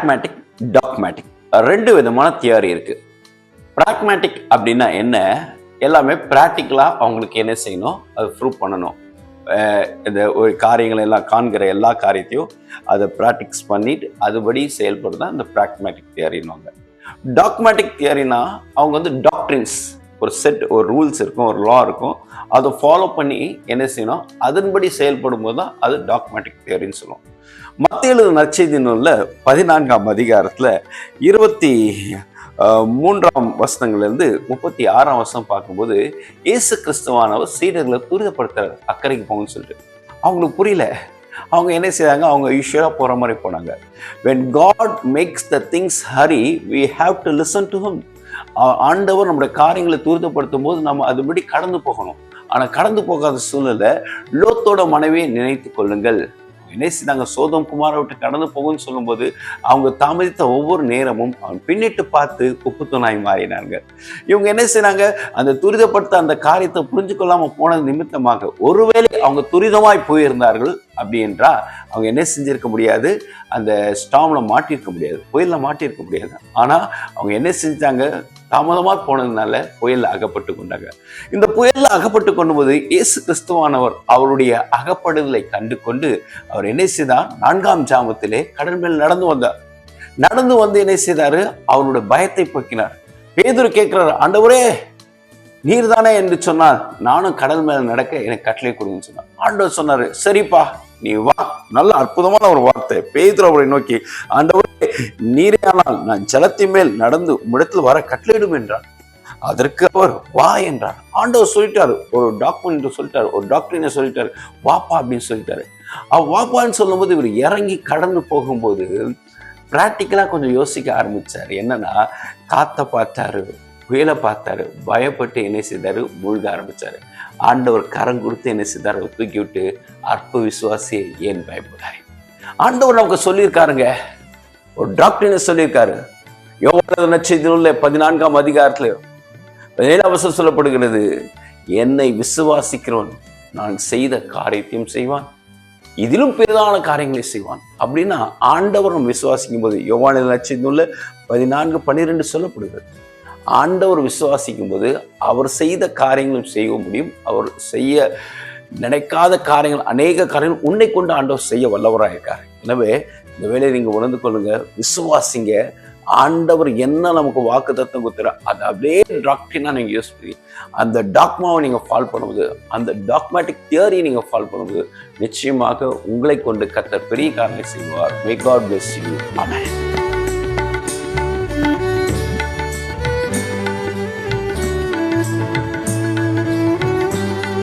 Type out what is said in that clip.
Pragmatic, dogmatic, ரெண்டு விதமான theory இருக்கு. பிராக்மேட்டிக் அப்படின்னா என்ன? எல்லாமே ப்ராக்டிக்கலாக அவங்களுக்கு என்ன செய்யணும், அது ப்ரூவ் பண்ணணும். இந்த ஒரு காரியங்களை எல்லாம் காண்கிற எல்லா காரியத்தையும் அதை ப்ராக்டிக்ஸ் பண்ணிட்டு அதுபடி செயல்படுறது தான் இந்த பிராக்மேட்டிக் தியரின்வாங்க. டாக்மேட்டிக் தியரினா அவங்க வந்து டாக்ட்ரின்ஸ், ஒரு செட், ஒரு ரூல்ஸ் இருக்கும், ஒரு லா இருக்கும், அதை ஃபாலோ பண்ணி என்ன செய்யணும், அதன்படி செயல்படும் போது தான் அது டாக்மேட்டிக் தியரின்னு சொல்லுவோம். மத்திய எழுதின நற்செய்தி நூலில் 14ஆம் அதிகாரத்தில் 23ஆம் வசனங்கள்லேருந்து 36ஆம் வசனம் பார்க்கும்போது இயேசு கிறிஸ்துவானவர் சீடர்களை துரிதப்படுத்துறாரு, அக்கறைக்கு போங்கன்னு சொல்லிட்டு. அவங்களுக்கு புரியல. அவங்க என்ன செய்றாங்க, அவங்க யூஷுவலாக போகிற மாதிரி போனாங்க. when God makes the things hurry we have to listen to him. ஆண்டவர் நம்முடைய காரியங்களை துரிதப்படுத்தும் போது நம்ம அதுபடி கடந்து போகணும். ஆனால் கடந்து போகாத சூழ்நிலை லோத்தோட மனைவியை நினைத்து கொள்ளுங்கள். என்ன செய்தாங்க, சோதம் குமாரை விட்டு கடந்து போகும்னு சொல்லும்போது அவங்க தாமதித்த ஒவ்வொரு நேரமும் அவன் பின்னிட்டு பார்த்து உப்புத்துணாய் மாறினாங்க. இவங்க என்ன செய்றாங்க, அந்த துரிதப்படுத்த அந்த காரியத்தை புரிஞ்சு கொள்ளாம போனது நிமித்தமாக ஒருவேளை அவங்க துரிதமாய் போயிருந்தார்கள் அப்படி என்றால் அவங்க என்ன செஞ்சிருக்க முடியாது, அந்த ஸ்டாம்ல மாட்டிருக்க முடியாது, புயல்ல மாட்டிருக்க முடியாது. ஆனா அவங்க என்ன செஞ்சாங்க, தாமதமாக போனதுனால புயல்ல அகப்பட்டு கொண்டாங்க. இந்த புயல்ல அகப்பட்டு கொண்டும்போது இயேசு கிறிஸ்துவானவர் அவருடைய அகப்படுதலை கண்டு கொண்டு அவர் என்ன செய்தார், 4ஆம் ஜாமத்திலே கடல் மேல் நடந்து வந்து என்ன செய்தாரு, அவருடைய பயத்தை போக்கினார். பேதுரு கேட்கிறார், ஆண்டவரே நீர் தானே என்று சொன்னார், நானும் கடல் மேல நடக்க எனக்கு கட்டளை கொடுங்கன்னு சொன்னார். ஆண்டவர் சொன்னாரு, சரிப்பா நீ வா. நல்ல அற்புதமான ஒரு வார்த்தை. பேதுரு அவரை நோக்கி, ஆண்டவரே நீரே ஆனால் நான் ஜலத்தின் மேல் நடந்து உம்மிடத்தில் வர கட்டளையிடும் என்றார். அதற்கு அவர் வா என்றார். ஆண்டவர் சொல்லிட்டாரு, ஒரு டாக்குமெண்ட் சொல்லிட்டாரு, ஒரு டாக்டரினை சொல்லிட்டாரு, வாப்பா அப்படின்னு சொல்லிட்டாரு. வாப்பான்னு சொல்லும்போது இவர் இறங்கி கடந்து போகும்போது பிராக்டிக்கலா கொஞ்சம் யோசிக்க ஆரம்பிச்சாரு. என்னன்னா, காத்தை பார்த்தாரு, புயலை பார்த்தாரு, பயப்பட்டு என்ன செய்தாரு, மூழ்க ஆரம்பிச்சாரு. ஆண்டவர் கரம் கொடுத்து என்ன செய்தாரு, தூக்கி விட்டு, அற்ப விசுவாசி ஏன் பயப்படாய். ஆண்டவர் நமக்கு சொல்லியிருக்காருங்க, ஒரு டாக்டரினை சொல்லியிருக்காரு. யோவான் நற்செய்தி நூலில் 14ஆம் அதிகாரத்துல 17ஆம் வசனம் சொல்லப்படுகிறது, என்னை விசுவாசிக்கிறவன் நான் செய்த காரியத்தையும் செய்வான், இதிலும் பெரிதான காரியங்களை செய்வான். அப்படின்னா ஆண்டவர் நம்ம விசுவாசிக்கும் போது, யோவான் நற்செய்தி நூலில் 14:12 சொல்லப்படுகிறது, ஆண்டவர் விசுவாசிக்கும் போது அவர் செய்த காரியங்களும் செய்ய முடியும். அவர் செய்ய நினைக்காத காரியங்கள், அநேக காரியங்கள் உன்னை கொண்டு ஆண்டவர் செய்ய வல்லவராக இருக்கார். எனவே இந்த வேலையை நீங்க உணர்ந்து கொள்ளுங்க, விசுவாசிங்க. ஆண்டவர் என்ன நமக்கு வாக்கு தத்தம் கொடுத்துறா அதை அப்படியே டாக்டரினா நீங்க யூஸ் பண்ணி அந்த டாக்மாவை நீங்க ஃபாலோ பண்ணும்போது, அந்த டாக்மேட்டிக் தியரியை நீங்க ஃபாலோ பண்ணும்போது நிச்சயமாக உங்களை கொண்டு கர்த்தர் பெரிய காரியங்களை செய்வார். May God bless you. Amen.